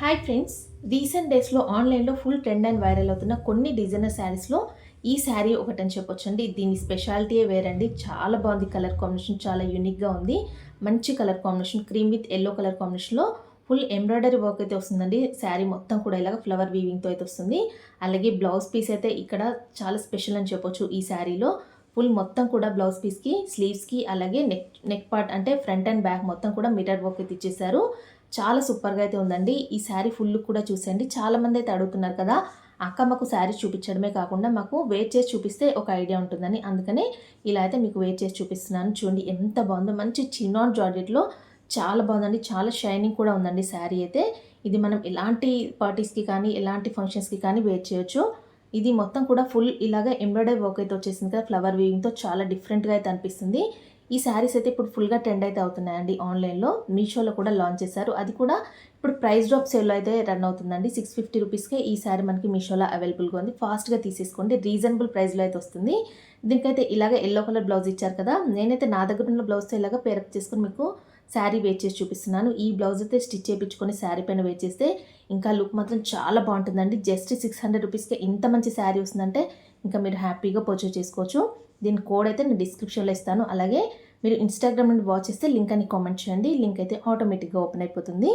Hi friends, recent డేస్లో ఆన్లైన్లో full trend and viral అవుతున్న కొన్ని డిజైనర్ శారీస్లో ఈ శారీ ఒకటని చెప్పొచ్చండి. దీని స్పెషాలిటీయే వేరండి. చాలా బాగుంది. కలర్ కాంబినేషన్ చాలా యూనిక్గా ఉంది. మంచి colour combination cream with yellow colour కాంబినేషన్లో ఫుల్ ఎంబ్రాయిడరీ వర్క్ అయితే వస్తుందండి. శారీ మొత్తం కూడా ఇలాగ ఫ్లవర్ వీవింగ్తో అయితే వస్తుంది. అలాగే బ్లౌజ్ పీస్ అయితే ఇక్కడ చాలా స్పెషల్ అని చెప్పొచ్చు. ఈ శారీలో ఫుల్ మొత్తం కూడా బ్లౌజ్ పీస్కి, స్లీవ్స్కి, అలాగే నెక్ పార్ట్ అంటే ఫ్రంట్ అండ్ బ్యాక్ మొత్తం కూడా మిర్రర్ వర్క్ అయితే ఇచ్చేసారు. చాలా సూపర్గా అయితే ఉందండి. ఈ శారీ ఫుల్ కూడా చూసండి. చాలామంది అయితే అడుగుతున్నారు కదా, అక్క మాకు శారీ చూపించడమే కాకుండా మాకు వేర్ చేసి చూపిస్తే ఒక ఐడియా ఉంటుందని, అందుకనే ఇలా అయితే మీకు వేర్ చేసి చూపిస్తున్నాను. చూడండి ఎంత బాగుందో. మంచి చినాన్ జార్జెట్లో చాలా బాగుందండి. చాలా షైనింగ్ కూడా ఉందండి శారీ అయితే. ఇది మనం ఎలాంటి పార్టీస్కి కానీ ఎలాంటి ఫంక్షన్స్కి కానీ వేర్ చేయొచ్చు. ఇది మొత్తం కూడా ఫుల్ ఇలాగ ఎంబ్రాయిడరీ వర్క్ అయితే వచ్చేసింది కదా, ఫ్లవర్ వీవింగ్తో చాలా డిఫరెంట్గా అయితే అనిపిస్తుంది. ఈ శారీస్ అయితే ఇప్పుడు ఫుల్గా ట్రెండ్ అయితే అవుతున్నాయండి. ఆన్లైన్లో మీషోలో కూడా లాంచ్ చేశారు. అది కూడా ఇప్పుడు ప్రైస్ డ్రాప్ సేల్లో అయితే రన్ అవుతుందండి. 650 రూపీస్కే ఈ శారీ మనకి మీషోలో అవైలబుల్గా ఉంది. ఫాస్ట్గా తీసేసుకోండి. రీజనబుల్ ప్రైస్లో అయితే వస్తుంది. దీనికైతే ఇలాగ ఎల్లో కలర్ బ్లౌజ్ ఇచ్చారు కదా, నేనైతే నా దగ్గర ఉన్న బ్లౌజ్తో ఇలాగ పేరప్ చేసుకొని మీకు శారీ వేర్ చేసి చూపిస్తున్నాను. ఈ బ్లౌజ్ అయితే స్టిచ్ చేయించుకొని శారీ పైన వేర్ చేస్తే ఇంకా లుక్ మాత్రం చాలా బాగుంటుందండి. జస్ట్ 600 రూపీస్కే ఇంత మంచి శారీ వస్తుందంటే ఇంకా మీరు హ్యాపీగా పర్చేస్ చేసుకోవచ్చు. దీని కోడ్ అయితే నేను డిస్క్రిప్షన్లో ఇస్తాను. అలాగే మీరు ఇన్స్టాగ్రామ్ నుండి వాచ్ చేస్తే లింక్ అని కామెంట్ చేయండి. లింక్ అయితే ఆటోమేటిక్గా ఓపెన్ అయిపోతుంది.